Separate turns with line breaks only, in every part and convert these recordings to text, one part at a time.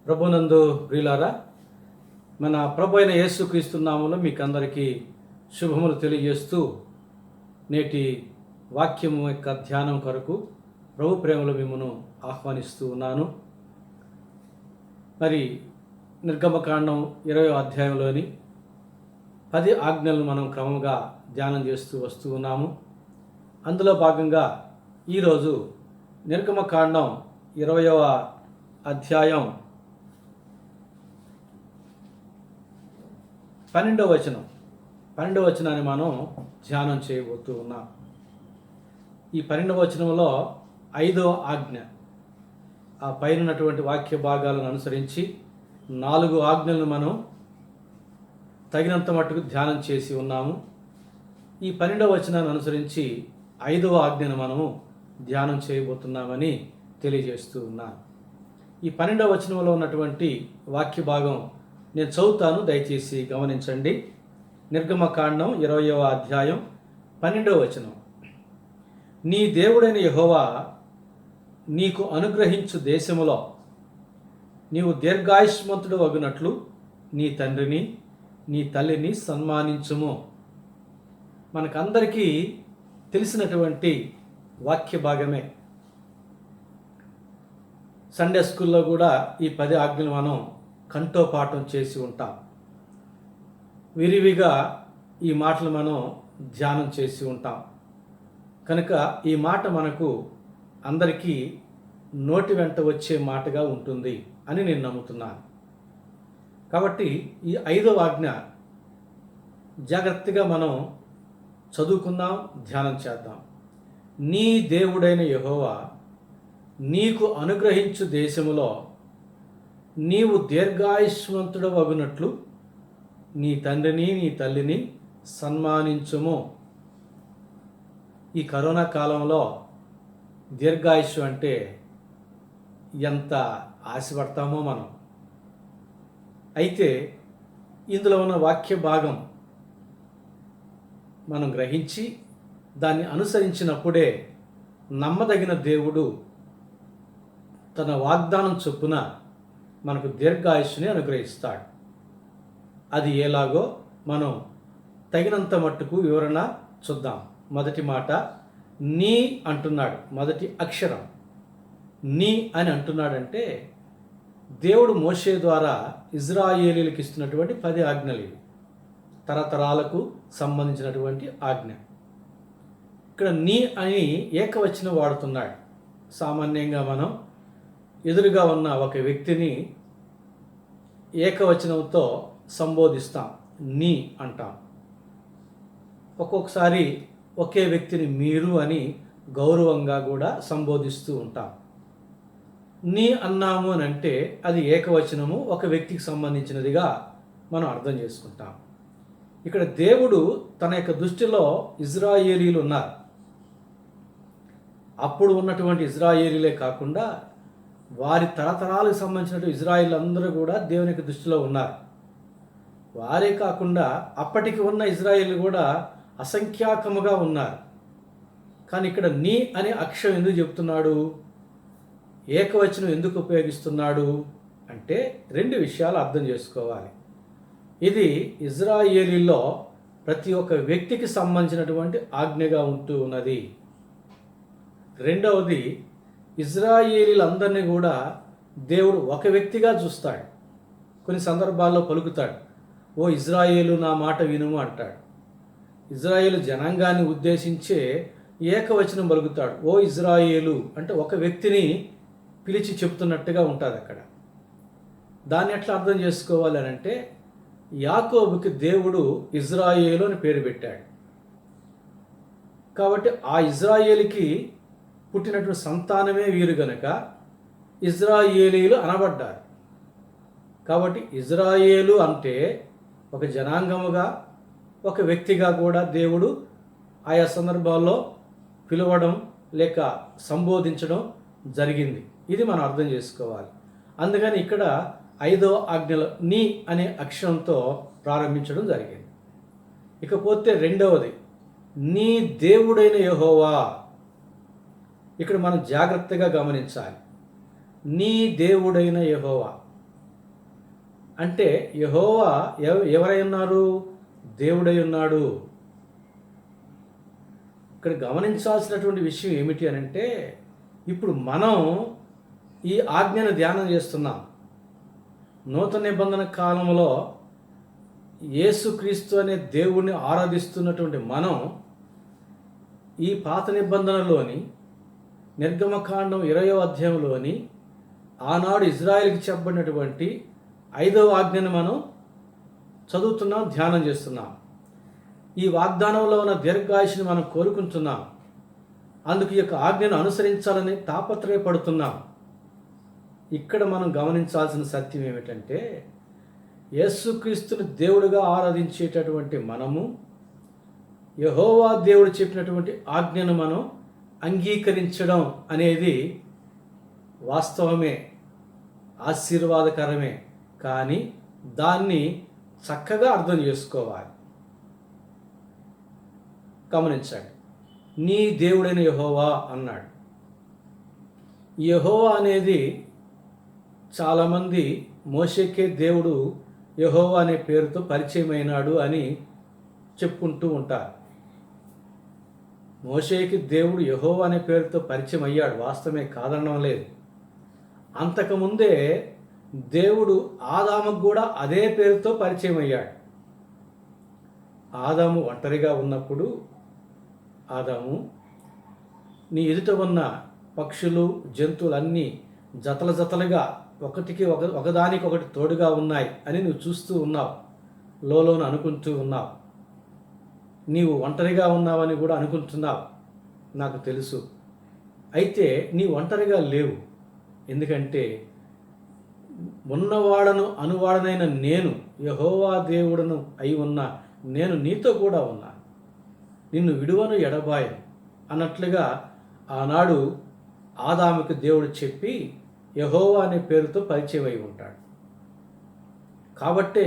ప్రభునందు ప్రియులారా, మన ప్రభు అయిన యేసుక్రీస్తు నామములో మీకు అందరికీ శుభములు తెలియజేస్తూ నేటి వాక్యము యొక్క ధ్యానం కొరకు ప్రభు ప్రేమలో మిమ్మను ఆహ్వానిస్తూ ఉన్నాను. మరి నిర్గమకాండం 20వ అధ్యాయంలోని 10 ఆజ్ఞలను మనం క్రమంగా ధ్యానం చేస్తూ వస్తూ ఉన్నాము. అందులో భాగంగా ఈరోజు నిర్గమకాండం 20వ అధ్యాయం 12వ వచనాన్ని మనం ధ్యానం చేయబోతూ ఉన్నాం. ఈ 12వ వచనంలో 5వ ఆజ్ఞ, ఆ పైన ఉన్నటువంటి వాక్య భాగాలను అనుసరించి 4 ఆజ్ఞలను మనం తగినంత మట్టుకు ధ్యానం చేసి ఉన్నాము. ఈ 12వ వచనాన్ని అనుసరించి 5వ ఆజ్ఞను మనము ధ్యానం చేయబోతున్నామని తెలియజేస్తూ ఉన్నాను. ఈ 12వ వచనంలో ఉన్నటువంటి వాక్య భాగం నేను చదువుతాను, దయచేసి గమనించండి. నిర్గమకాండం 20వ అధ్యాయం 12వ వచనం. నీ దేవుడైన యెహోవా నీకు అనుగ్రహించు దేశములో నీవు దీర్ఘాయుష్మంతుడు అగునట్లు నీ తండ్రిని నీ తల్లిని సన్మానించుము. మనకందరికీ తెలిసినటువంటి వాక్య భాగమే. సండే స్కూల్లో కూడా ఈ 10 ఆజ్ఞలు మనం కంఠోపాఠం చేసి ఉంటాం. విరివిగా ఈ మాటలు మనం ధ్యానం చేసి ఉంటాం. కనుక ఈ మాట మనకు అందరికీ నోటి వెంట వచ్చే మాటగా ఉంటుంది అని నేను నమ్ముతున్నాను. కాబట్టి ఈ 5వ ఆజ్ఞ జాగ్రత్తగా మనం చదువుకుందాం, ధ్యానం చేద్దాం. నీ దేవుడైన యెహోవా నీకు అనుగ్రహించు దేశములో నీవు దీర్ఘాయుష్మంతుడవగునట్లు నీ తండ్రిని నీ తల్లిని సన్మానించుము. ఈ కరోనా కాలంలో దీర్ఘాయుష్ అంటే ఎంత ఆశపడతామో మనం. అయితే ఇందులో ఉన్న వాక్య భాగం మనం గ్రహించి దాన్ని అనుసరించినప్పుడే నమ్మదగిన దేవుడు తన వాగ్దానం చొప్పున మనకు దీర్ఘాయుష్ని అనుగ్రహిస్తాడు. అది ఎలాగో మనం తగినంత మట్టుకు వివరణ చూద్దాం. మొదటి మాట నీ అంటున్నాడు. మొదటి అక్షరం నీ అని అంటున్నాడంటే దేవుడు మోషే ద్వారా ఇజ్రాయేలీలకు ఇస్తున్నటువంటి 10 ఆజ్ఞలు ఇవి. తరతరాలకు సంబంధించినటువంటి ఆజ్ఞ. ఇక్కడ నీ అని ఏకవచనం వాడుతున్నాడు. సామాన్యంగా మనం ఎదురుగా ఉన్న ఒక వ్యక్తిని ఏకవచనంతో సంబోధిస్తాం, నీ అంటాం. ఒక్కొక్కసారి ఒకే వ్యక్తిని మీరు అని గౌరవంగా కూడా సంబోధిస్తూ ఉంటాం. నీ అన్నాము అని అంటే అది ఏకవచనము, ఒక వ్యక్తికి సంబంధించినదిగా మనం అర్థం చేసుకుంటాం. ఇక్కడ దేవుడు తన యొక్క దృష్టిలో ఇజ్రాయేలీలు ఉన్నారు. అప్పుడు ఉన్నటువంటి ఇజ్రాయేలీలే కాకుండా వారి తరతరాలకు సంబంధించినటువంటి ఇజ్రాయిల్ అందరూ కూడా దేవుని యొక్క దృష్టిలో ఉన్నారు. వారే కాకుండా అప్పటికి ఉన్న ఇజ్రాయిల్ కూడా అసంఖ్యాకముగా ఉన్నారు. కానీ ఇక్కడ నీ అనే అక్షరం ఎందుకు చెప్తున్నాడు, ఏకవచనం ఎందుకు ఉపయోగిస్తున్నాడు అంటే 2 విషయాలు అర్థం చేసుకోవాలి. ఇది ఇజ్రాయేలీలో ప్రతి ఒక్క వ్యక్తికి సంబంధించినటువంటి ఆజ్ఞగా ఉంటూ ఉన్నది. రెండవది, ఇజ్రాయేలీలందరినీ కూడా దేవుడు ఒక వ్యక్తిగా చూస్తాడు. కొన్ని సందర్భాల్లో పలుకుతాడు, ఓ ఇజ్రాయేలు నా మాట వినుము అంటాడు. ఇజ్రాయేలు జనాంగాన్ని ఉద్దేశించే ఏకవచనం పలుకుతాడు. ఓ ఇజ్రాయేలు అంటే ఒక వ్యక్తిని పిలిచి చెప్తున్నట్టుగా ఉంటుంది అక్కడ. దాన్ని ఎట్లా అర్థం చేసుకోవాలి అని అంటే, యాకోబుకి దేవుడు ఇజ్రాయేలు అని పేరు పెట్టాడు. కాబట్టి ఆ ఇజ్రాయేలుకి పుట్టినటువంటి సంతానమే వీరు గనక ఇజ్రాయేలీలు అనబడ్డారు. కాబట్టి ఇజ్రాయేలు అంటే ఒక జనాంగముగా, ఒక వ్యక్తిగా కూడా దేవుడు ఆయా సందర్భాల్లో పిలవడం లేక సంబోధించడం జరిగింది. ఇది మనం అర్థం చేసుకోవాలి. అందుకని ఇక్కడ 5వ ఆజ్ఞలో నీ అనే అక్షరంతో ప్రారంభించడం జరిగింది. ఇకపోతే రెండవది, నీ దేవుడైన యెహోవా. ఇక్కడ మనం జాగ్రత్తగా గమనించాలి. నీ దేవుడైన యెహోవా. అంటే యెహోవా ఎవరై ఉన్నారు? దేవుడై ఉన్నాడు. ఇక్కడ గమనించాల్సినటువంటి విషయం ఏమిటి అని అంటే, ఇప్పుడు మనం ఈ ఆజ్ఞను ధ్యానం చేస్తున్నాం. నూతన నిబంధన కాలంలో యేసుక్రీస్తు అనే దేవుణ్ణి ఆరాధిస్తున్నటువంటి మనం ఈ పాత నిబంధనలోని నిర్గమకాండం 20వ అధ్యాయంలోని ఆనాడు ఇజ్రాయెల్కి చెప్పబడినటువంటి 5వ ఆజ్ఞను మనం చదువుతున్నాం, ధ్యానం చేస్తున్నాం. ఈ వాగ్దానంలో ఉన్న దీర్ఘాయుషుని మనం కోరుకుంటున్నాం. అందుకు ఈ యొక్క ఆజ్ఞను అనుసరించాలని తాపత్రయపడుతున్నాం. ఇక్కడ మనం గమనించాల్సిన సత్యం ఏమిటంటే, యేసుక్రీస్తుని దేవుడిగా ఆరాధించేటటువంటి మనము యెహోవా దేవుడు చెప్పినటువంటి ఆజ్ఞను మనం అంగీకరించడం అనేది వాస్తవమే, ఆశీర్వాదకరమే. కానీ దాన్ని చక్కగా అర్థం చేసుకోవాలి. గమనించండి, నీ దేవుడైన యెహోవా అన్నాడు. యెహోవా అనేది చాలామంది మోషేకే దేవుడు యెహోవా అనే పేరుతో పరిచయం అయినాడు అని చెప్పుకుంటూ ఉంటారు. మోషేకి దేవుడు యెహోవా అనే పేరుతో పరిచయం అయ్యాడు, వాస్తవమే, కాదనడం లేదు. అంతకుముందే దేవుడు ఆదాముకు కూడా అదే పేరుతో పరిచయం అయ్యాడు. ఆదాము ఒంటరిగా ఉన్నప్పుడు, ఆదాము, నీ ఎదుట ఉన్న పక్షులు జంతువులన్నీ జతల జతలుగా ఒకదానికొకటి తోడుగా ఉన్నాయి అని నువ్వు చూస్తూ ఉన్నావు, లోలోన అనుకుంటూ ఉన్నావు. నీవు ఒంటరిగా ఉన్నావని కూడా అనుకుంటున్నావు, నాకు తెలుసు. అయితే నీ ఒంటరిగా లేవు. ఎందుకంటే ఉన్నవాడను అనువాడనైన నేను యెహోవా దేవుడను అయి ఉన్నా, నేను నీతో కూడా ఉన్నా, నిన్ను విడువను ఎడబాయను అన్నట్లుగా ఆనాడు ఆదాముకి దేవుడు చెప్పి యెహోవా అనే పేరుతో పరిచయం అయి ఉంటాడు. కాబట్టే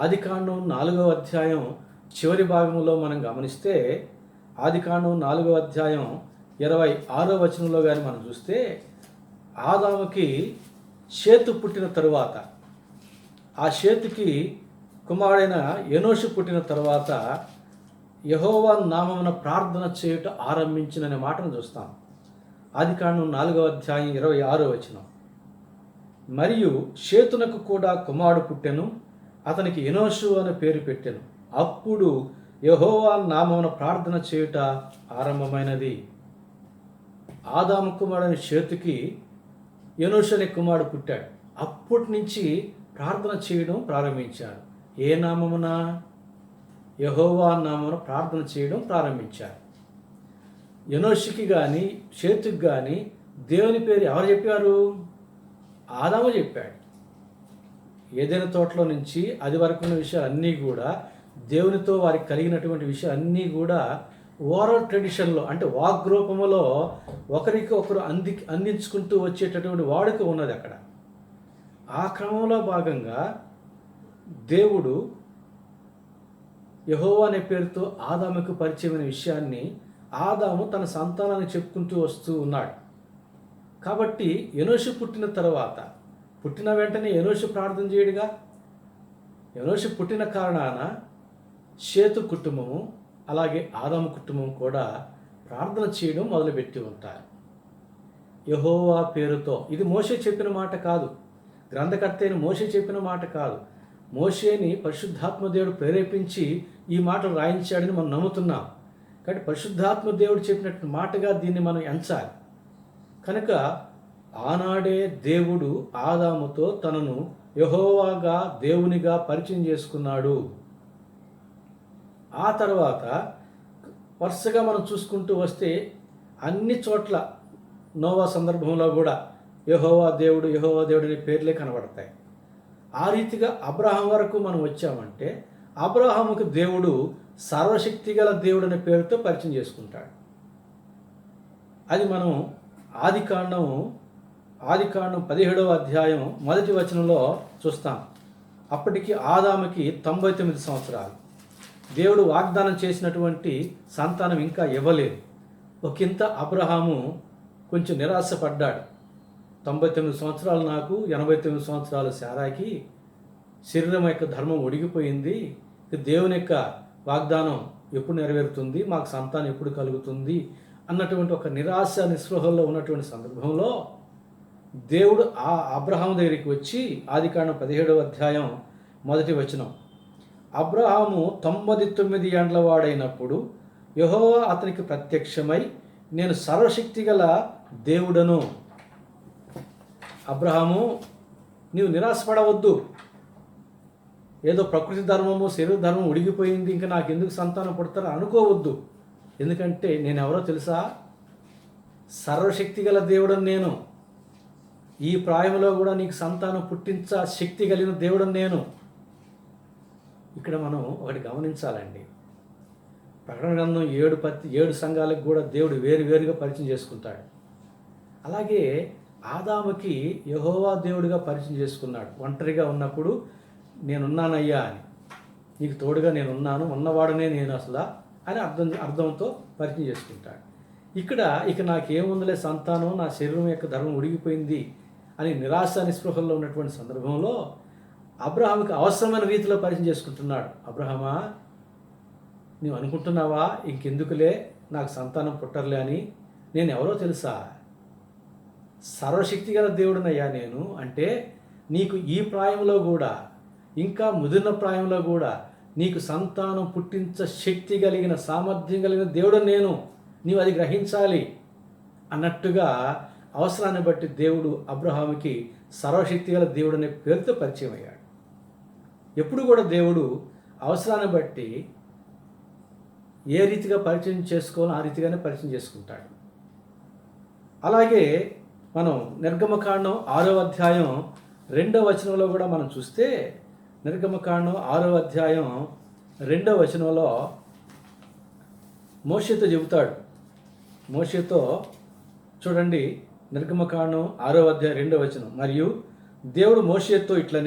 ఆదికాండం 4వ అధ్యాయం చివరి భాగంలో మనం గమనిస్తే, ఆదికాండం 4వ అధ్యాయం 26వ వచనంలో కానీ మనం చూస్తే, ఆదాముకి షేతు పుట్టిన తరువాత, ఆ షేతుకి కుమారుడైన ఎనోషు పుట్టిన తరువాత యెహోవా నామమున ప్రార్థన చేయుట ఆరంభించిననే మాటను చూస్తాం. ఆదికాండం 4వ అధ్యాయం 26వ వచనం. మరియు షేతునకు కూడా కుమారుడు పుట్టెను, అతనికి ఎనోషు అనే పేరు పెట్టెను. అప్పుడు యెహోవా నామమున ప్రార్థన చేయుట ఆరంభమైనది. ఆదాము కుమారుడైన షేతుకి ఎనోషు అనే కుమారుడు పుట్టాడు. అప్పటి నుంచి ప్రార్థన చేయడం ప్రారంభించారు. ఏ నామమున? యెహోవా నామమున ప్రార్థన చేయడం ప్రారంభించారు. ఎనోషుకి కానీ షేతుకి కానీ దేవుని పేరు ఎవరు చెప్పారు? ఆదాము చెప్పాడు. ఏదైనా తోటలో నుంచి అది వరకు ఉన్న విషయాలన్నీ కూడా, దేవునితో వారికి కలిగినటువంటి విషయాలన్నీ కూడా ఓరల్ ట్రెడిషన్లో, అంటే వాగ్రూపములో ఒకరికి ఒకరు అందించుకుంటూ వచ్చేటటువంటి వాడుక ఉన్నది అక్కడ. ఆ క్రమంలో భాగంగా దేవుడు యెహోవా అనే పేరుతో ఆదాముకు పరిచయమైన విషయాన్ని ఆదాము తన సంతానాన్ని చెప్పుకుంటూ వస్తూ ఉన్నాడు. కాబట్టి ఎనోషు పుట్టిన తర్వాత, పుట్టిన వెంటనే ఎనోషు ప్రార్థన చేయడుగా. ఎనోషు పుట్టిన కారణాన షేతు కుటుంబము అలాగే ఆదాము కుటుంబం కూడా ప్రార్థన చేయడం మొదలుపెట్టి ఉంటారు యెహోవా పేరుతో. ఇది మోషే చెప్పిన మాట కాదు, గ్రంథకర్త అయిన మోషే చెప్పిన మాట కాదు. మోషేని పరిశుద్ధాత్మ దేవుడు ప్రేరేపించి ఈ మాటలు రాయించాడని మనం నమ్ముతున్నాం. కాబట్టి పరిశుద్ధాత్మ దేవుడు చెప్పినట్టు మాటగా దీన్ని మనం ఎంచాలి. కనుక ఆనాడే దేవుడు ఆదాముతో తనను యెహోవాగా, దేవునిగా పరిచయం చేసుకున్నాడు. ఆ తర్వాత వరుసగా మనం చూసుకుంటూ వస్తే అన్ని చోట్ల నోవా సందర్భంలో కూడా యెహోవా దేవుడు అనే పేర్లే కనబడతాయి. ఆ రీతిగా అబ్రహాం వరకు మనం వచ్చామంటే, అబ్రహాముకు దేవుడు సర్వశక్తిగల దేవుడు అనే పేరుతో పరిచయం చేసుకుంటాడు. అది మనం ఆదికాండం 17వ అధ్యాయం 1వ వచనంలో చూస్తాం. అప్పటికి ఆదాముకి 99 సంవత్సరాలు. దేవుడు వాగ్దానం చేసినటువంటి సంతానం ఇంకా ఇవ్వలేదు. ఒకంత అబ్రహాము కొంచెం నిరాశపడ్డాడు. 99 సంవత్సరాలు నాకు, 89 సంవత్సరాలు శారాకి శరీరం యొక్క ధర్మం ఒడిగిపోయింది, ఇక దేవుని యొక్క వాగ్దానం ఎప్పుడు నెరవేరుతుంది, మాకు సంతానం ఎప్పుడు కలుగుతుంది అన్నటువంటి ఒక నిరాశ నిస్పృహల్లో ఉన్నటువంటి సందర్భంలో దేవుడు ఆ అబ్రహాము దగ్గరికి వచ్చి, ఆదికాండం 17వ అధ్యాయం 1వ వచనం, అబ్రహాము 99 ఏండ్ల వాడైనప్పుడు యెహోవా అతనికి ప్రత్యక్షమై, నేను సర్వశక్తిగల దేవుడను. అబ్రహాము, నీవు నిరాశపడవద్దు. ఏదో ప్రకృతి ధర్మము శరీర ధర్మం ఉడిగిపోయింది, ఇంకా నాకు ఎందుకు సంతానం పుడతారో అనుకోవద్దు. ఎందుకంటే నేను ఎవరో తెలుసా? సర్వశక్తి గల దేవుడని నేను. ఈ ప్రాయంలో కూడా నీకు సంతానం పుట్టించ శక్తి కలిగిన దేవుడని నేను. ఇక్కడ మనం ఒకటి గమనించాలండి. ప్రకటన గ్రంథం 7 సంఘాలకు కూడా దేవుడు వేరుగా పరిచయం చేసుకుంటాడు. అలాగే ఆదాముకి యెహోవా దేవుడిగా పరిచయం చేసుకున్నాడు. ఒంటరిగా ఉన్నప్పుడు నేనున్నానయ్యా అని, నీకు తోడుగా నేనున్నాను, ఉన్నవాడనే నేను అసలు అని అర్థంతో పరిచయం చేసుకుంటాడు. ఇక్కడ ఇక నాకేముందులే సంతానం, నా శరీరం యొక్క ధర్మం ఉడిగిపోయింది అని నిరాశ నిస్పృహల్లో ఉన్నటువంటి సందర్భంలో అబ్రహాముకి అవసరమైన రీతిలో పరిచయం చేసుకుంటున్నాడు. అబ్రహమా, నీవు అనుకుంటున్నావా ఇంకెందుకులే నాకు సంతానం పుట్టర్లే అని? నేను ఎవరో తెలుసా? సర్వశక్తి గల దేవుడినయ్యా నేను. అంటే నీకు ఈ ప్రాయంలో కూడా, ఇంకా ముదిరిన ప్రాయంలో కూడా నీకు సంతానం పుట్టించ శక్తి కలిగిన, సామర్థ్యం కలిగిన దేవుడని నేను, నీవు అది గ్రహించాలి అన్నట్టుగా అవసరాన్ని బట్టి దేవుడు అబ్రహాముకి సర్వశక్తి గల దేవుడు అనే పేరుతో పరిచయం అయ్యాడు. ఎప్పుడు కూడా దేవుడు అవసరాన్ని బట్టి ఏ రీతిగా పరిచయం చేసుకోవాలో ఆ రీతిగానే పరిచయం చేసుకుంటాడు. అలాగే మనం నిర్గమకాండం 6వ అధ్యాయం 2వ వచనంలో కూడా మనం చూస్తే, నిర్గమకాండం 6వ అధ్యాయం 2వ వచనంలో మోషేతో చెబుతాడు. మోషేతో చూడండి, నిర్గమకాండం 6వ అధ్యాయం 2వ వచనం, మరియు దేవుడు మోషేతో ఇట్లా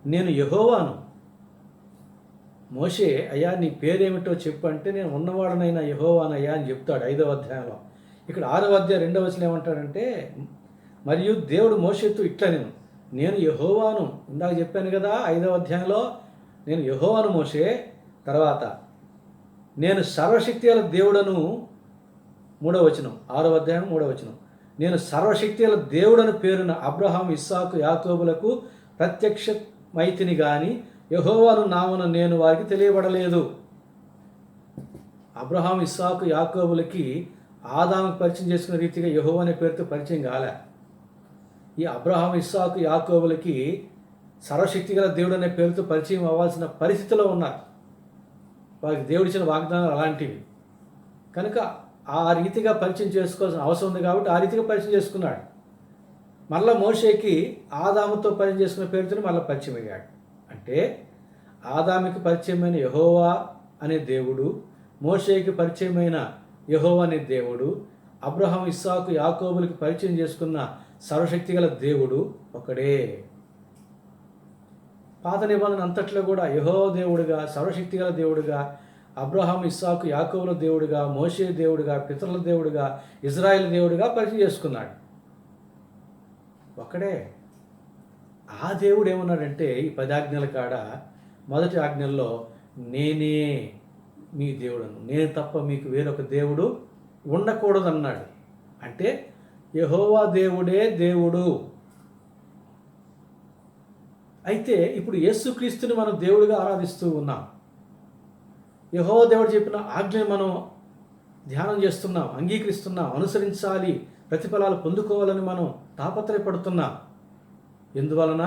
నేను యెహోవాను. మోషే, అయ్యా నీ పేరేమిటో చెప్పు అంటే, నేను ఉన్నవాడనైనా యెహోవానయ్యా అని చెప్తాడు 5వ అధ్యాయంలో. ఇక్కడ 6వ అధ్యాయం 2వ వచనం ఏమంటాడంటే, మరియు దేవుడు మోషేతో ఇట్లా నేను యెహోవాను. ఇందాక చెప్పాను కదా 5వ అధ్యాయంలో, నేను యెహోవాను మోషే. తర్వాత నేను సర్వశక్తి గల దేవుడను, 3వ వచనం, 6వ అధ్యాయం 3వ వచనం, నేను సర్వశక్తి గల దేవుడను పేరున అబ్రహాం, ఇస్సాకు, యాకోబులకు ప్రత్యక్షమైతిని గాని యెహోవాను నామన నేను వారికి తెలియబడలేదు. అబ్రహాం, ఇస్సాకు, యాకోబులకి ఆదాముకు పరిచయం చేసుకునే రీతిగా యెహోవా అనే పేరుతో పరిచయం కాలే. ఈ అబ్రహాం, ఇస్సాకు, యాకోబులకి సర్వశక్తి గల దేవుడు అనే పేరుతో పరిచయం అవ్వాల్సిన పరిస్థితిలో ఉన్నారు. వారికి దేవుడిచ్చిన వాగ్దానాలు అలాంటివి కనుక ఆ రీతిగా పరిచయం చేసుకోవాల్సిన అవసరం ఉంది కాబట్టి ఆ రీతిగా పరిచయం చేసుకున్నాడు. మళ్ళీ మోషేకి ఆదాముతో పరిచయం చేసుకునే పేరుతో మళ్ళీ పరిచయం అయ్యాడు. అంటే ఆదాముకి పరిచయమైన యెహోవా అనే దేవుడు, మోషేకి పరిచయమైన యెహోవా అనే దేవుడు, అబ్రహాం, ఇస్సాకు, యాకోబులకి పరిచయం చేసుకున్న సర్వశక్తి గల దేవుడు ఒకడే. పాత నిబంధన అంతట్లో కూడా యెహోవా దేవుడుగా, సర్వశక్తి గల దేవుడుగా, అబ్రహాం, ఇస్సాకు, యాకోబుల దేవుడుగా, మోషే దేవుడుగా, పితరుల దేవుడుగా, ఇజ్రాయేల్ దేవుడుగా పరిచయం చేసుకున్నాడు. ఒకడే. ఆ దేవుడు ఏమన్నాడంటే ఈ 10 ఆజ్ఞల కాడ మొదటి ఆజ్ఞల్లో, నేనే మీ దేవుడను, నేను తప్ప మీకు వేరొక దేవుడు ఉండకూడదన్నాడు. అంటే యెహోవా దేవుడే దేవుడు. అయితే ఇప్పుడు యేసుక్రీస్తుని మనం దేవుడిగా ఆరాధిస్తూ ఉన్నాం. యెహోవా దేవుడు చెప్పిన ఆజ్ఞని మనం ధ్యానం చేస్తున్నాం, అంగీకరిస్తున్నాం, అనుసరించాలి, ప్రతిఫలాలు పొందుకోవాలని మనం తాపత్రయపడుతున్నాం. ఎందువలన?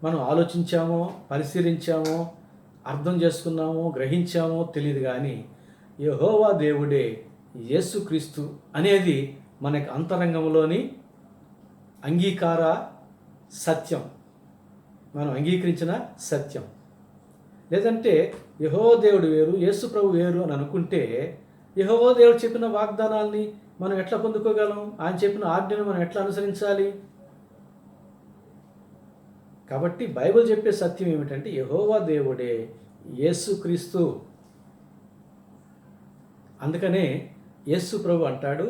మనం ఆలోచించామో, పరిశీలించామో, అర్థం చేసుకున్నామో, గ్రహించామో తెలియదు, కానీ యెహోవా దేవుడే యేసుక్రీస్తు అనేది మనకి అంతరంగంలోని అంగీకార సత్యం, మనం అంగీకరించిన సత్యం. లేదంటే యెహోవా దేవుడు వేరు, యేసు ప్రభు వేరు అని అనుకుంటే యెహోవా దేవుడు చెప్పిన వాగ్దానాల్ని మనం ఎట్లా పొందుకోగలం? ఆయన చెప్పిన ఆజ్ఞను మనం ఎట్లా అనుసరించాలి? కాబట్టి బైబిల్ చెప్పే సత్యం ఏమిటంటే యెహోవా దేవుడే యేసుక్రీస్తు. అందుకనే యేసు ప్రభు అంటాడు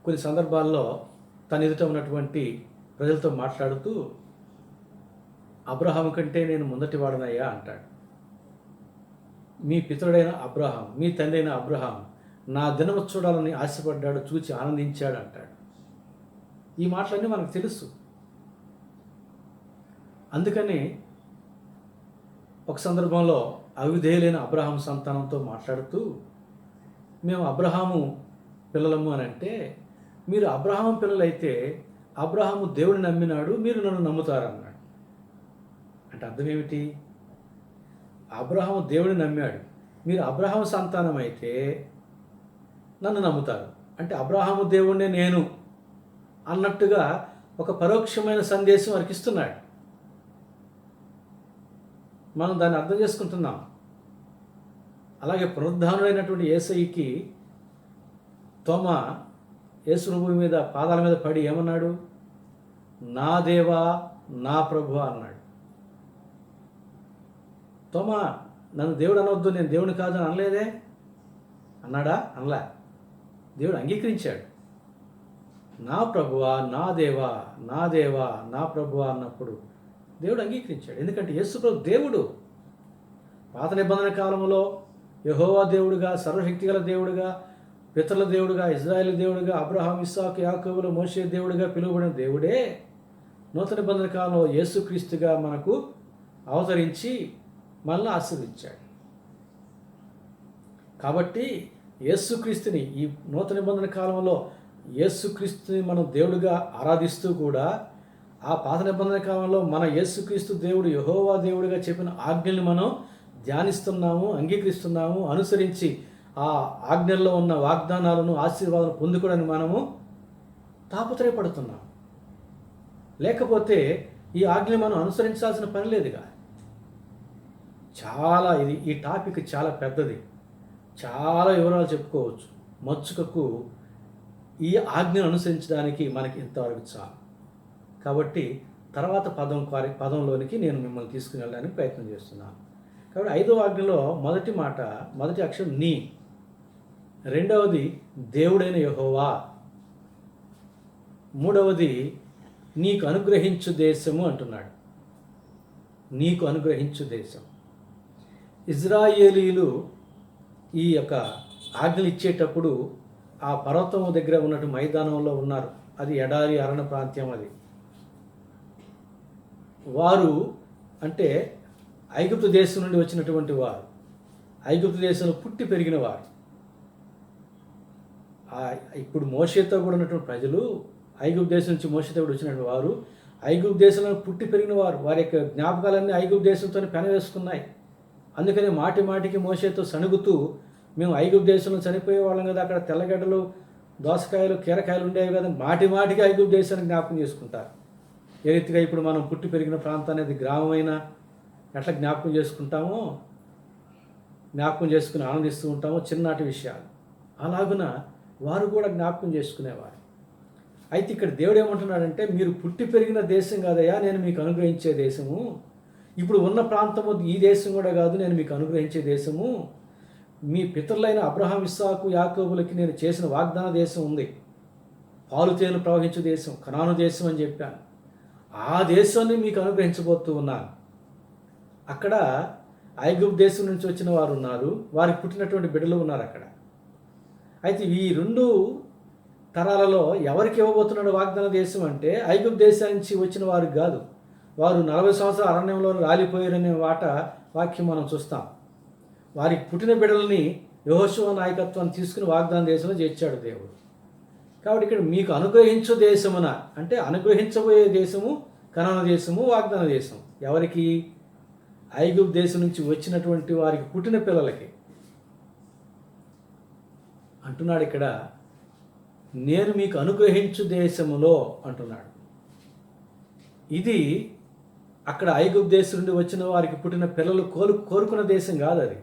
కొన్ని సందర్భాల్లో తన ఎదుట ఉన్నటువంటి ప్రజలతో మాట్లాడుతూ, అబ్రహాము కంటే నేను ముందటివాడనయ్యా అంటాడు. మీ పితరుడైన అబ్రహాం, మీ తండ్రి అయిన అబ్రహాం నా దినము చూడాలని ఆశపడ్డాడు, చూచి ఆనందించాడు అంటాడు. ఈ మాటలన్నీ మనకు తెలుసు. అందుకని ఒక సందర్భంలో అవిధేయులైన అబ్రహాం సంతానంతో మాట్లాడుతూ, మేము అబ్రహాము పిల్లలము అని అంటే, మీరు అబ్రహాము పిల్లలైతే అబ్రహాము దేవుడిని నమ్మినాడు, మీరు నన్ను నమ్ముతారన్నాడు. అంటే అర్థం ఏమిటి? అబ్రహాము దేవుడిని నమ్మాడు, మీరు అబ్రహాము సంతానం అయితే నన్ను నమ్ముతారు. అంటే అబ్రహాము దేవుడినే నేను అన్నట్టుగా ఒక పరోక్షమైన సందేశం వారికి ఇస్తున్నాడు. మనం దాన్ని అర్థం చేసుకుంటున్నాం. అలాగే పునరుద్ధానుడైనటువంటి యేసయ్యకి తోమా యేసు ప్రభువు మీద పాదాల మీద పడి ఏమన్నాడు? నా దేవా నా ప్రభువా అన్నాడు. తోమా, నన్ను దేవుడు అనవద్దు, నేను దేవుని కాదని అనలేదే అన్నాడా? అనలే. దేవుడు అంగీకరించాడు. నా ప్రభువా నా దేవా నా దేవా నా ప్రభువా అన్నప్పుడు దేవుడు అంగీకరించాడు. ఎందుకంటే యేసు ప్రభు దేవుడు. పాత నిబంధన కాలంలో యెహోవా దేవుడుగా, సర్వశక్తిగల దేవుడుగా, పితరుల దేవుడుగా, ఇజ్రాయేల్ దేవుడుగా, అబ్రహాం, ఇస్సాకు, యాకోబులు, మోషే దేవుడుగా పిలువబడిన దేవుడే నూతన నిబంధన కాలంలో యేసుక్రీస్తుగా మనకు అవతరించి మనల్ని ఆశీర్వదించాడు. కాబట్టి యేసుక్రీస్తుని ఈ నూతన నిబంధన కాలంలో యేసుక్రీస్తుని మనం దేవుడిగా ఆరాధిస్తూ కూడా ఆ పాత నిబంధన కాలంలో మన యేసుక్రీస్తు దేవుడు యెహోవా దేవుడిగా చెప్పిన ఆజ్ఞల్ని మనం ధ్యానిస్తున్నాము, అంగీకరిస్తున్నాము, అనుసరించి ఆ ఆజ్ఞల్లో ఉన్న వాగ్దానాలను, ఆశీర్వాదాలను పొందుకోవడానికి మనము తాపత్రయపడుతున్నాం. లేకపోతే ఈ ఆజ్ఞని మనం అనుసరించాల్సిన పని లేదుగా. చాలా ఈ టాపిక్ చాలా పెద్దది, చాలా వివరాలు చెప్పుకోవచ్చు. మచ్చుకకు ఈ ఆజ్ఞను అనుసరించడానికి మనకి ఇంతవరకు చాలు. కాబట్టి తర్వాత పదంలోనికి నేను మిమ్మల్ని తీసుకుని వెళ్ళడానికి ప్రయత్నం చేస్తున్నాను. కాబట్టి 5వ ఆజ్ఞలో మొదటి అక్షరం నీ, రెండవది దేవుడైన యెహోవా, మూడవది నీకు అనుగ్రహించు దేశము అంటున్నాడు. నీకు అనుగ్రహించు దేశం. ఇజ్రాయేలీలు ఈ యొక్క ఆజ్ఞలు ఇచ్చేటప్పుడు ఆ పర్వతం దగ్గర ఉన్నట్టు మైదానంలో ఉన్నారు. అది ఎడారి అరణ్య ప్రాంతం. అది వారు అంటే ఐగుప్తు దేశం నుండి వచ్చినటువంటి వారు, ఐగుప్తు దేశంలో పుట్టి పెరిగిన వారు. ఇప్పుడు మోషేతో కూడా ఉన్నటువంటి ప్రజలు ఐగుప్తు దేశం నుంచి మోషేతో కూడా వచ్చినటువంటి వారు ఐగుప్తు దేశంలో పుట్టి పెరిగిన వారు. వారి యొక్క జ్ఞాపకాలన్నీ ఐగుప్తు దేశంతో పెనవేసుకున్నాయి. అందుకని మాటి మాటికి మోషేతో సణుగుతూ, మేము ఐగుప్తు దేశంలో చనిపోయే వాళ్ళం కదా, అక్కడ తెల్లగడ్డలు, దోసకాయలు, కీరకాయలు ఉండేవి కదా, మాటి మాటికి ఐగుప్తు దేశాన్ని జ్ఞాపకం చేసుకుంటారు. ఏ రీతిగా ఇప్పుడు మనం పుట్టి పెరిగిన ప్రాంతాన్ని, అది గ్రామమైనా ఎట్లా జ్ఞాపకం చేసుకుంటామో, జ్ఞాపకం చేసుకుని ఆనందిస్తూ ఉంటామో చిన్ననాటి విషయాలు, అలాగున వారు కూడా జ్ఞాపకం చేసుకునేవారు. అయితే ఇక్కడ దేవుడు ఏమంటున్నాడంటే, మీరు పుట్టి పెరిగిన దేశం కాదయ్యా నేను మీకు అనుగ్రహించే దేశము, ఇప్పుడు ఉన్న ప్రాంతము ఈ దేశం కూడా కాదు, నేను మీకు అనుగ్రహించే దేశము, మీ పితరులైన అబ్రహాం, ఇస్సాకు, యాకోబులకి నేను చేసిన వాగ్దాన దేశం ఉంది. పాలు తేనెలు ప్రవహించే దేశం, కనాను దేశం అని చెప్పాను. ఆ దేశాన్ని మీకు అనుగ్రహించబోతూ ఉన్నాను. అక్కడ ఐగుప్తు దేశం నుంచి వచ్చిన వారు ఉన్నారు, వారికి పుట్టినటువంటి బిడ్డలు ఉన్నారు అక్కడ. అయితే ఈ 2 తరాలలో ఎవరికి ఇవ్వబోతున్నాడు వాగ్దాన దేశం అంటే, ఐగుప్తు దేశం నుంచి వచ్చిన వారికి కాదు. వారు 40 సంవత్సరాల అరణ్యంలో రాలిపోయారనే వాక్యం మనం చూస్తాం. వారికి పుట్టిన బిడ్డలని యెహోషువ నాయకత్వాన్ని తీసుకుని వాగ్దాన దేశంలో చేర్చాడు దేవుడు. కాబట్టి ఇక్కడ మీకు అనుగ్రహించు దేశమున అంటే అనుగ్రహించబోయే దేశము కనాను దేశము, వాగ్దాన దేశం. ఎవరికి? ఐగుప్తు దేశం నుంచి వచ్చినటువంటి వారికి పుట్టిన పిల్లలకి అంటున్నాడు. ఇక్కడ నేను మీకు అనుగ్రహించు దేశములో అంటున్నాడు. ఇది అక్కడ ఐగుప్తు దేశం నుండి వచ్చిన వారికి పుట్టిన పిల్లలు కోరుకున్న దేశం కాదు. అది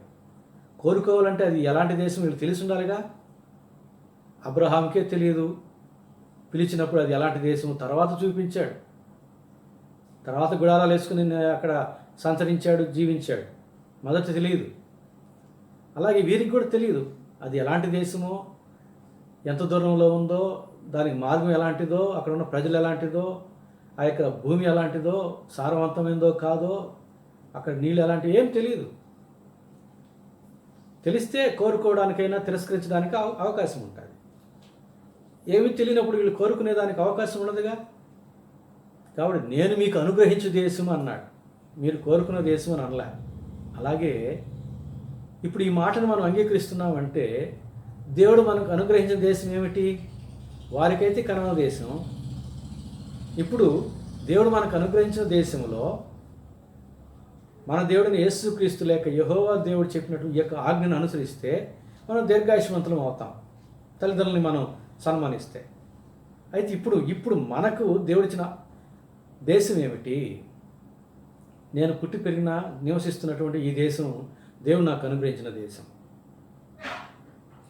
కోరుకోవాలంటే అది ఎలాంటి దేశం వీళ్ళు తెలిసి ఉండాలిగా. అబ్రహాంకే తెలియదు, పిలిచినప్పుడు అది ఎలాంటి దేశం తర్వాత చూపించాడు. తర్వాత గుడారాలు వేసుకుని అక్కడ సంచరించాడు, జీవించాడు. మొదట తెలియదు. అలాగే వీరికి కూడా తెలియదు అది ఎలాంటి దేశమో, ఎంత దూరంలో ఉందో, దానికి మార్గం ఎలాంటిదో, అక్కడ ఉన్న ప్రజలు ఎలాంటిదో, ఆ యొక్క భూమి ఎలాంటిదో, సారవంతమైందో కాదో, అక్కడ నీళ్ళు ఎలాంటివి ఏం తెలియదు. తెలిస్తే కోరుకోవడానికైనా తిరస్కరించడానికి అవకాశం ఉంటుంది. ఏమీ తెలియనప్పుడు వీళ్ళు కోరుకునేదానికి అవకాశం ఉండదుగా. కాబట్టి నేను మీకు అనుగ్రహించు దేశం అన్నాడు, మీరు కోరుకున్న దేశం అని అనలే. అలాగే ఇప్పుడు ఈ మాటను మనం అంగీకరిస్తున్నామంటే దేవుడు మనకు అనుగ్రహించిన దేశం ఏమిటి? వారికైతే కనాను దేశం. ఇప్పుడు దేవుడు మనకు అనుగ్రహించిన దేశంలో మన దేవుడిని యేసుక్రీస్తు లేక యెహోవా దేవుడు చెప్పినట్టు ఈ యొక్క ఆజ్ఞను అనుసరిస్తే మనం దీర్ఘాయుష్మంతులం అవుతాం, తల్లిదండ్రులని మనం సన్మానిస్తే. అయితే ఇప్పుడు మనకు దేవుడిచ్చిన దేశం ఏమిటి? నేను పుట్టి పెరిగిన నివసిస్తున్నటువంటి ఈ దేశం దేవుడు నాకు అనుగ్రహించిన దేశం,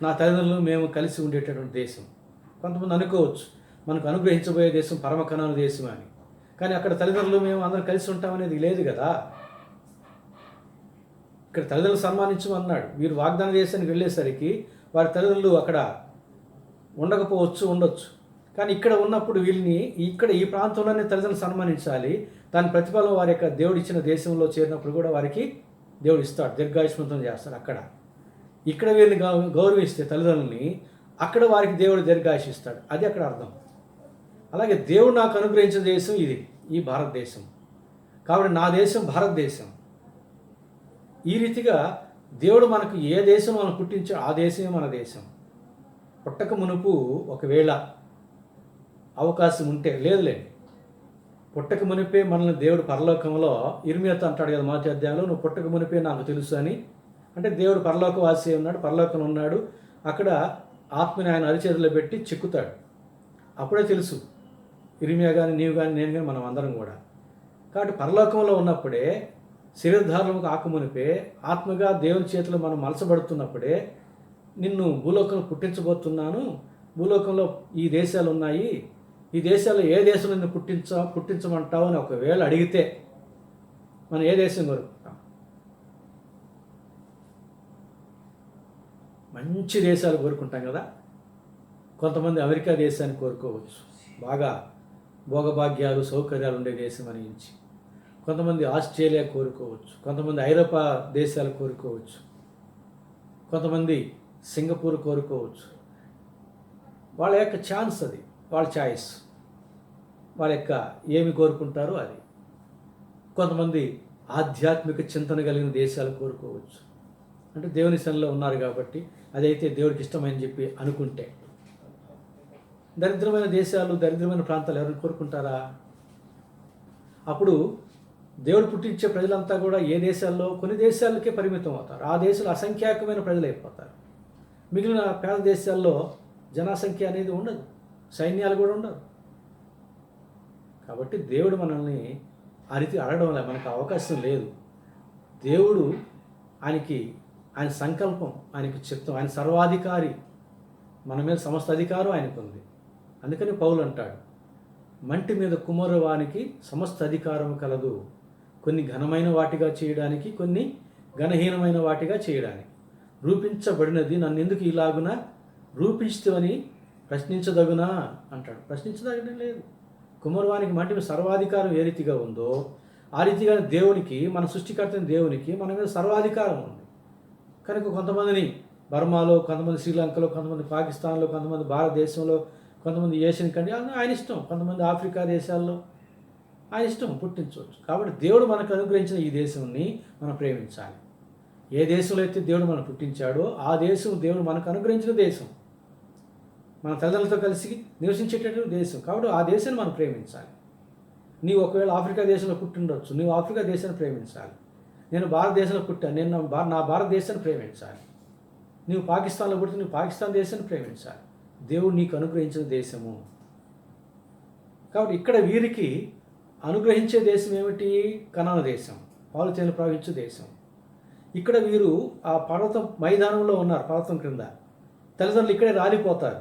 నా తల్లిదండ్రులు మేము కలిసి ఉండేటటువంటి దేశం. కొంతమంది అనుకోవచ్చు మనకు అనుగ్రహించబోయే దేశం పరమ కనాను దేశం అని, కానీ అక్కడ తల్లిదండ్రులు మేము అందరం కలిసి ఉంటామనేది లేదు కదా. ఇక్కడ తల్లిదండ్రులు సన్మానించమన్నాడు. వీరు వాగ్దాన దేశానికి వెళ్ళేసరికి వారి తల్లిదండ్రులు అక్కడ ఉండొచ్చు. కానీ ఇక్కడ ఉన్నప్పుడు వీళ్ళని ఇక్కడ ఈ ప్రాంతంలోనే తల్లిదండ్రులు సన్మానించాలి. దాని ప్రతిఫలం వారి యొక్క దేవుడు ఇచ్చిన దేశంలో చేరినప్పుడు కూడా వారికి దేవుడు ఇస్తాడు, దీర్ఘాయుష్మంతం చేస్తాడు. ఇక్కడ వీరిని గౌరవిస్తే తల్లిదండ్రులని, అక్కడ వారికి దేవుడు దీర్ఘాయుష్ ఇస్తాడు. అది అక్కడ అర్థం. అలాగే దేవుడు నాకు అనుగ్రహించిన దేశం ఇది, ఈ భారతదేశం. కాబట్టి నా దేశం భారతదేశం. ఈ రీతిగా దేవుడు మనకు ఏ దేశం మనం పుట్టించో ఆ దేశమే మన దేశం. పుట్టక మునుపు ఒకవేళ అవకాశం ఉంటే, లేదులే, పుట్టక మునిపే మనల్ని దేవుడు పరలోకంలో ఇర్మియాతో అంటాడు కదా మొదటి అధ్యాయంలో, నువ్వు పుట్టక మునిపే నాకు తెలుసు అని. అంటే దేవుడు పరలోకవాసి ఉన్నాడు, పరలోకంలో ఉన్నాడు. అక్కడ ఆత్మని ఆయన అరిచేతిలో పెట్టి చిక్కుతాడు. అప్పుడే తెలుసు ఇర్మియా కానీ, నీవు కానీ, నేను కానీ, మనం అందరం కూడా. కాబట్టి పరలోకంలో ఉన్నప్పుడే, శరీరధారణకు కాకమునిపే, ఆత్మగా దేవుని చేతిలో మనం మలసబడుతున్నప్పుడే నిన్ను భూలోకంలో పుట్టించబోతున్నాను, భూలోకంలో ఈ దేశాలు ఉన్నాయి, ఈ దేశాల్లో ఏ దేశం నిన్ను పుట్టించమంటావు అని ఒకవేళ అడిగితే మనం ఏ దేశం కోరుకుంటాం? మంచి దేశాలు కోరుకుంటాం కదా. కొంతమంది అమెరికా దేశాన్ని కోరుకోవచ్చు, బాగా భోగభాగ్యాలు సౌకర్యాలు ఉండే దేశం అనించి. కొంతమంది ఆస్ట్రేలియా కోరుకోవచ్చు, కొంతమంది ఐరోపా దేశాలు కోరుకోవచ్చు, కొంతమంది సింగపూర్ కోరుకోవచ్చు. వాళ్ళ యొక్క ఛాన్స్ అది, వాళ్ళ చాయిస్, వాళ్ళ యొక్క ఏమి కోరుకుంటారో అది. కొంతమంది ఆధ్యాత్మిక చింతన కలిగిన దేశాలు కోరుకోవచ్చు, అంటే దేవుని సన్నిధిలో ఉన్నారు కాబట్టి అదైతే దేవుడికి ఇష్టమని చెప్పి అనుకుంటే. దరిద్రమైన దేశాలు, దరిద్రమైన ప్రాంతాలు ఎవరిని కోరుకుంటారా? అప్పుడు దేవుడు పుట్టించే ప్రజలంతా కూడా ఏ దేశాల్లో, కొన్ని దేశాలకే పరిమితం అవుతారు. ఆ దేశాలు అసంఖ్యాకమైన ప్రజలు అయిపోతారు. మిగిలిన పేద దేశాల్లో జనసంఖ్య అనేది ఉండదు, సైన్యాలు కూడా ఉండవు. కాబట్టి దేవుడు మనల్ని ఆ రీతి అడగడం వల్ల మనకు అవకాశం లేదు. దేవుడు ఆయన సంకల్పం, ఆయనకి చిత్తం, ఆయన సర్వాధికారి, మన మీద సమస్త అధికారం ఆయనకు ఉంది. అందుకని పౌలు అంటాడు, మంటి మీద కుమ్మరవానికి సమస్త అధికారం కలదు, కొన్ని ఘనమైన వాటిగా చేయడానికి, కొన్ని ఘనహీనమైన వాటిగా చేయడానికి. రూపించబడినది నన్ను ఎందుకు ఇలాగున రూపించుతవని ప్రశ్నించదగునా అంటాడు. ప్రశ్నించదగిన లేదు. కుమ్మరవానికి మంటి మీద సర్వాధికారం ఏ రీతిగా ఉందో ఆ రీతిగా దేవునికి, మన సృష్టికర్తని దేవునికి మన మీద సర్వాధికారం ఉంది. కనుక కొంతమందిని బర్మాలో, కొంతమంది శ్రీలంకలో, కొంతమంది పాకిస్తాన్లో, కొంతమంది భారతదేశంలో, కొంతమంది ఏషియన్ కంట్రీ, ఆయన ఇష్టం. కొంతమంది ఆఫ్రికా దేశాల్లో ఆయన ఇష్టం పుట్టించవచ్చు. కాబట్టి దేవుడు మనకు అనుగ్రహించిన ఈ దేశాన్ని మనం ప్రేమించాలి. ఏ దేశంలో అయితే దేవుడు మనం పుట్టించాడో ఆ దేశం దేవుడు మనకు అనుగ్రహించిన దేశం, మన తల్లిదండ్రులతో కలిసి నివసించేటటువంటి దేశం. కాబట్టి ఆ దేశాన్ని మనం ప్రేమించాలి. నీవు ఒకవేళ ఆఫ్రికా దేశంలో పుట్టిండొచ్చు, నీవు ఆఫ్రికా దేశాన్ని ప్రేమించాలి. నేను భారతదేశంలో పుట్టాను, నేను నా భారతదేశాన్ని ప్రేమించాలి. నీవు పాకిస్తాన్లో పుట్టి నువ్వు పాకిస్తాన్ దేశాన్ని ప్రేమించాలి. దేవుడు నీకు అనుగ్రహించిన దేశము. కాబట్టి ఇక్కడ వీరికి అనుగ్రహించే దేశం ఏమిటి? కనాను దేశం, పాలు తేనెలు ప్రవహించే దేశం. ఇక్కడ వీరు ఆ పర్వతం మైదానంలో ఉన్నారు, పర్వతం క్రింద. తల్లిదండ్రులు ఇక్కడే రాలిపోతారు.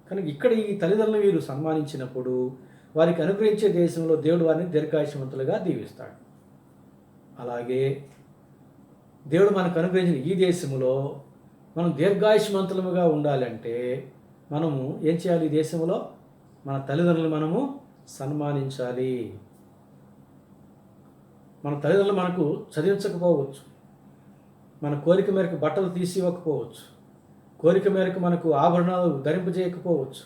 కనుక ఇక్కడ ఈ తల్లిదండ్రులు వీరు సన్మానించినప్పుడు వారికి అనుగ్రహించే దేశంలో దేవుడు వారిని దీర్ఘాయుష్మంతులుగా దీవిస్తాడు. అలాగే దేవుడు మనకు అనుగ్రహించిన ఈ దేశంలో మనం దీర్ఘాయుష్మంతులముగా ఉండాలంటే మనము ఏం చేయాలి? ఈ దేశంలో మన తల్లిదండ్రులు మనము సన్మానించాలి. మన తల్లిదండ్రులు మనకు చదివించకపోవచ్చు, మన కోరిక మేరకు బట్టలు తీసి ఇవ్వకపోవచ్చు, కోరిక మేరకు మనకు ఆభరణాలు ధరింపజేయకపోవచ్చు,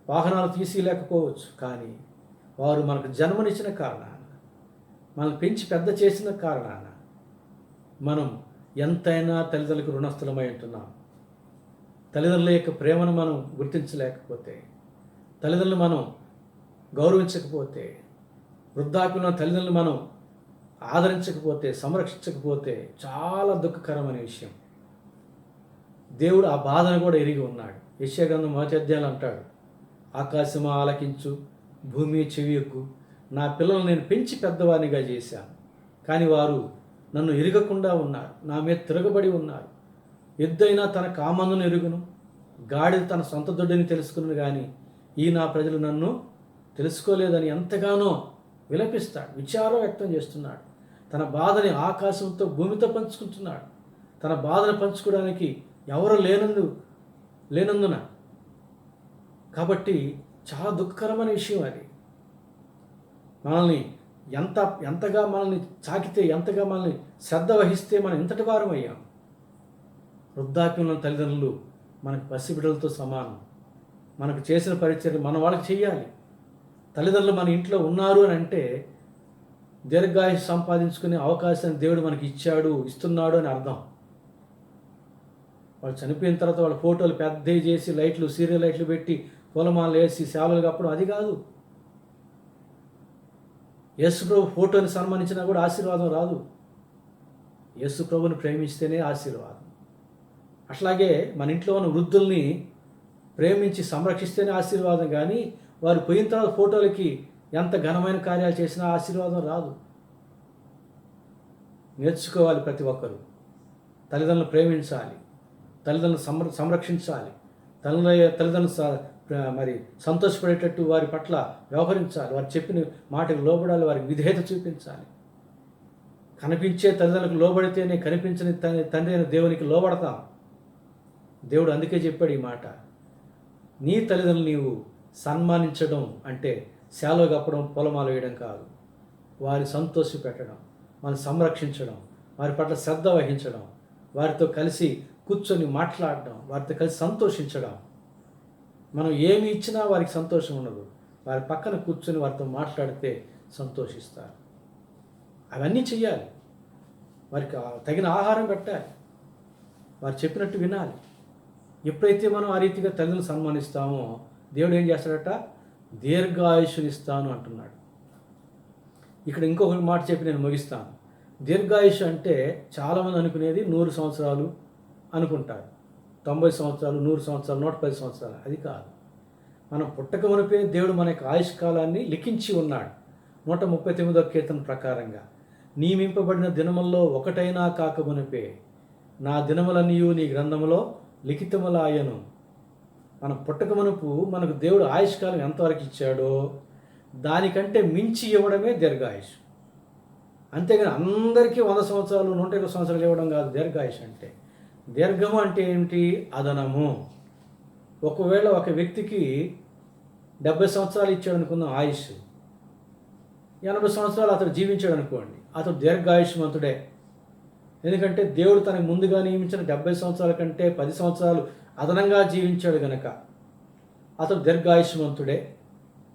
వాహనాలు తీసి లేకపోవచ్చు. కానీ వారు మనకు జన్మనిచ్చిన కారణాన, మనల్ని పెంచి పెద్ద చేసిన కారణాన మనం ఎంతైనా తల్లిదండ్రులకు రుణస్థులమై ఉంటున్నాం. తల్లిదండ్రుల యొక్క ప్రేమను మనం గుర్తించలేకపోతే, తల్లిదండ్రులు మనం గౌరవించకపోతే, వృద్ధాప్యంలో తల్లిదండ్రులు మనం ఆదరించకపోతే, సంరక్షించకపోతే చాలా దుఃఖకరమైన విషయం. దేవుడు ఆ బాధను కూడా ఎరిగి ఉన్నాడు. యెషయా గ్రంథం 1వ అధ్యాయంలో అంటాడు, ఆకాశమా ఆలకించు, భూమి చెవియొగ్గు, నా పిల్లలను నేను పెంచి పెద్దవానిగా చేశాను, కానీ వారు నన్ను ఎరగకుండా ఉన్నారు, నా మీద తిరగబడి ఉన్నారు. ఎద్దైనా తన కామందును ఎరుగును, గాడిద తన సొంత దొడ్డిని తెలుసుకును, కానీ ఈ నా ప్రజలు నన్ను తెలుసుకోలేదని ఎంతగానో విలపిస్తాడు, విచారం వ్యక్తం చేస్తున్నాడు. తన బాధని ఆకాశంతో భూమితో పంచుకుంటున్నాడు. తన బాధను పంచుకోవడానికి ఎవరు లేనందున. కాబట్టి చాలా దుఃఖకరమైన విషయం అది. మనల్ని ఎంతగా మనల్ని చాకితే, ఎంతగా మనల్ని శ్రద్ధ వహిస్తే మనం ఇంతటి వారం అయ్యాం. వృద్ధాప్యంలో తల్లిదండ్రులు మనకు పసిబిడ్డలతో సమానం. మనకు చేసిన పరిచర్య మన వాళ్ళకి చేయాలి. తల్లిదండ్రులు మన ఇంట్లో ఉన్నారు అని అంటే దీర్ఘాయుష్ సంపాదించుకునే అవకాశాన్ని దేవుడు మనకి ఇస్తున్నాడు అని అర్థం. వాళ్ళు చనిపోయిన తర్వాత వాళ్ళ ఫోటోలు పెద్దవి చేసి లైట్లు, సీరియల్ లైట్లు పెట్టి పూలమాలలు వేసి సేవలు కప్పడం అది కాదు. యేసు ప్రభు ఫోటోని సన్మానించినా కూడా ఆశీర్వాదం రాదు. యేసు ప్రభుని ప్రేమిస్తేనే ఆశీర్వాదం. అట్లాగే మన ఇంట్లో ఉన్న వృద్ధుల్ని ప్రేమించి సంరక్షిస్తేనే ఆశీర్వాదం. కానీ వారు పోయిన తర్వాత ఫోటోలకి ఎంత ఘనమైన కార్యాలు చేసినా ఆశీర్వాదం రాదు. నేర్చుకోవాలి ప్రతి ఒక్కరూ. తల్లిదండ్రులను ప్రేమించాలి, తల్లిదండ్రులను సంరక్షించాలి, తల్లిదండ్రులు మరి సంతోషపడేటట్టు వారి పట్ల వ్యవహరించాలి, వారు చెప్పిన మాటకు లోబడాలి, వారికి విధేయత చూపించాలి. కనిపించే తల్లిదండ్రులకు లోబడితేనే కనిపించని తండ్రి అయిన దేవునికి లోబడతాం. దేవుడు అందుకే చెప్పాడు ఈ మాట, నీ తల్లిదండ్రులు నీవు సన్మానించడం అంటే శాలువ కప్పడం, పొలమాల వేయడం కాదు. వారి సంతోష పెట్టడం, మనం సంరక్షించడం, వారి పట్ల శ్రద్ధ వహించడం, వారితో కలిసి కూర్చొని మాట్లాడడం, వారితో కలిసి సంతోషించడం. మనం ఏమి ఇచ్చినా వారికి సంతోషం ఉండదు. వారి పక్కన కూర్చొని వారితో మాట్లాడితే సంతోషిస్తారు. అవన్నీ చెయ్యాలి. వారికి తగిన ఆహారం పెట్టాలి, వారు చెప్పినట్టు వినాలి. ఎప్పుడైతే మనం ఆ రీతిగా తల్లిదండ్రులు సన్మానిస్తామో దేవుడు ఏం చేస్తాడట, దీర్ఘాయుష్నిస్తాను అంటున్నాడు. ఇక్కడ ఇంకొక మాట చెప్పి నేను ముగిస్తాను. దీర్ఘాయుష్ అంటే చాలామంది అనుకునేది 100 సంవత్సరాలు అనుకుంటారు, 90 సంవత్సరాలు, 100 సంవత్సరాలు, 110 సంవత్సరాలు. అది కాదు. మనం పుట్టక మునిపే దేవుడు మన యొక్క ఆయుష్ కాలాన్ని లిఖించి ఉన్నాడు. 139వ కీర్తన ప్రకారంగా, నియమింపబడిన దినముల్లో ఒకటైనా కాక మునిపే నా దినములన్నీయు నీ గ్రంథములో లిఖితములాయను. మనం పుట్టక మునుపు మనకు దేవుడు ఆయుష్ కాలం ఎంతవరకు ఇచ్చాడో దానికంటే మించి ఇవ్వడమే దీర్ఘాయుష్. అంతేగాని అందరికీ 100 సంవత్సరాలు, 120 సంవత్సరాలు ఇవ్వడం కాదు దీర్ఘాయుష్ అంటే. దీర్ఘము అంటే ఏమిటి? అదనము. ఒకవేళ ఒక వ్యక్తికి 70 సంవత్సరాలు ఇచ్చాడు అనుకుందాం ఆయుష్, 80 సంవత్సరాలు అతడు జీవించాడు అనుకోండి, అతడు దీర్ఘాయుష్మంతుడే. ఎందుకంటే దేవుడు తనకు ముందుగా నియమించిన 70 సంవత్సరాల కంటే 10 సంవత్సరాలు అదనంగా జీవించాడు గనక అతడు దీర్ఘాయుష్మంతుడే.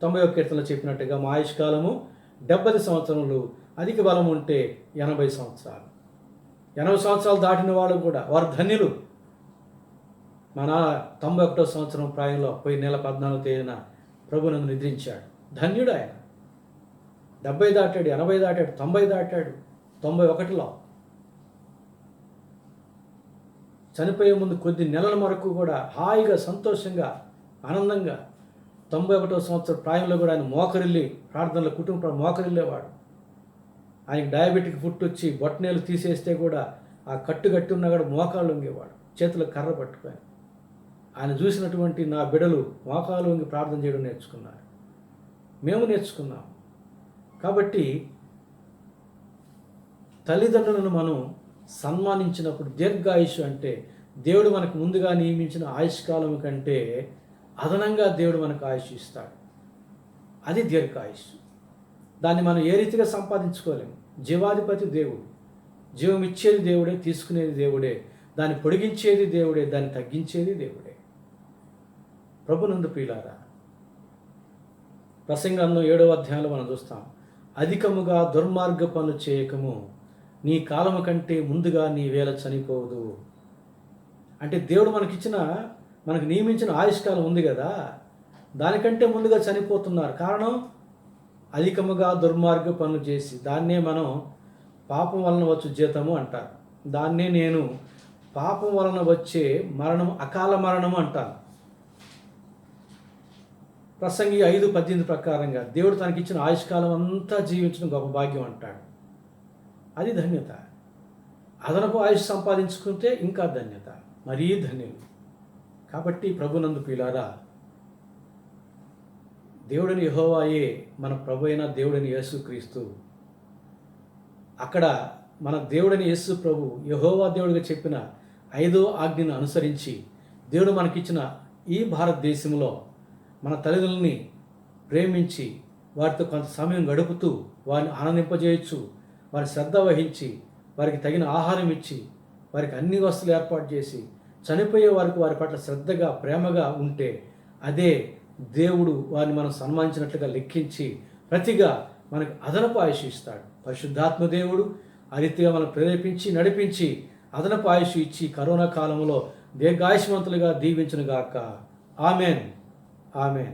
90వ కీర్తనలో చెప్పినట్టుగా మా ఆయుష్ కాలము 70 సంవత్సరములు, అధిక బలం ఉంటే 80 సంవత్సరాలు. 80 సంవత్సరాలు దాటిన వాళ్ళు కూడా వారు ధన్యులు. మా నాన్న 91వ సంవత్సరం ప్రాయంలో పోయి నెల 14వ తేదీన ప్రభునందు నిద్రించాడు. ధన్యుడు ఆయన. 70 దాటాడు, 80 దాటాడు, 90 దాటాడు, 91లో చనిపోయే ముందు కొద్ది నెలల వరకు కూడా హాయిగా, సంతోషంగా, ఆనందంగా 91వ సంవత్సరం ప్రాయంలో కూడా ఆయన మోకరిల్లి ప్రార్థనలో కుటుంబ మోకరిల్లేవాడు. ఆయనకి డయాబెటిక్ ఫుట్ వచ్చి బొట్టనేలు తీసేస్తే కూడా ఆ కట్టు ఉన్నా కూడా మోకాళ్ళు వంగేవాడు, చేతులు కర్ర పట్టుకొని. ఆయన చూసినటువంటి నా బిడ్డలు మోకాలు వంగి ప్రార్థన చేయడం నేర్చుకున్నారు, మేము నేర్చుకున్నాం. కాబట్టి తల్లిదండ్రులను మనం సన్మానించినప్పుడు దీర్ఘాయుష్ అంటే దేవుడు మనకు ముందుగా నియమించిన ఆయుష్ కాలం కంటే అదనంగా దేవుడు మనకు ఆయుష్ ఇస్తాడు. అది దీర్ఘాయుష్. దాన్ని మనం ఏ రీతిగా సంపాదించుకోలేము. జీవాధిపతి దేవుడు, జీవం ఇచ్చేది దేవుడే, తీసుకునేది దేవుడే, దాన్ని పొడిగించేది దేవుడే, దాన్ని తగ్గించేది దేవుడే. ప్రభునందు ప్రియులారా, ప్రసంగంలో 7వ అధ్యాయంలో మనం చూస్తాం, అధికముగా దుర్మార్గ పనులు చేయకము, నీ కాలము కంటే ముందుగా నీ వేళ చనిపోదు. అంటే దేవుడు మనకు నియమించిన ఆయుష్కాలం ఉంది కదా, దానికంటే ముందుగా చనిపోతున్నారు. కారణం అధికముగా దుర్మార్గ పనులు చేసి, దాన్నే మనం పాపం వలన వచ్చు జీతము అంటారు. దాన్నే నేను పాపం వలన వచ్చే మరణం, అకాల మరణము అంటాను. ప్రసంగి 5:18 ప్రకారంగా దేవుడు తనకిచ్చిన ఆయుష్కాలం అంతా జీవించడం గొప్ప భాగ్యం అంటాడు. అది ధన్యత. అదనపు ఆయుష్ సంపాదించుకుంటే ఇంకా ధన్యత, మరీ ధన్యులు. కాబట్టి ప్రభునందు ప్రియులారా, దేవుడని యెహోవాయే మన ప్రభు అయిన దేవుడని యేసుక్రీస్తు. అక్కడ మన దేవుడని యేసు ప్రభు యెహోవా దేవుడిగా చెప్పిన 5వ ఆజ్ఞను అనుసరించి దేవుడు మనకిచ్చిన ఈ భారతదేశంలో మన తల్లిదండ్రులని ప్రేమించి వారితో కొంత సమయం గడుపుతూ వారిని ఆనందింపజేయచ్చు, వారి శ్రద్ధ వహించి వారికి తగిన ఆహారం ఇచ్చి వారికి అన్ని వస్తువులు ఏర్పాటు చేసి చనిపోయే వారికి వారి పట్ల శ్రద్ధగా ప్రేమగా ఉంటే అదే దేవుడు వారిని మనం సన్మానించినట్లుగా లెక్కించి ప్రతిగా మనకు అదనపు ఆయుష్ ఇస్తాడు. పరిశుద్ధాత్మ దేవుడు ఆ రీతిగా మనం ప్రేరేపించి నడిపించి అదనపు ఆయుష్ ఇచ్చి కరోనా కాలంలో దీర్ఘాయుష్మంతులుగా దీవించునుగాక. ఆమెన్. ఆమెన్.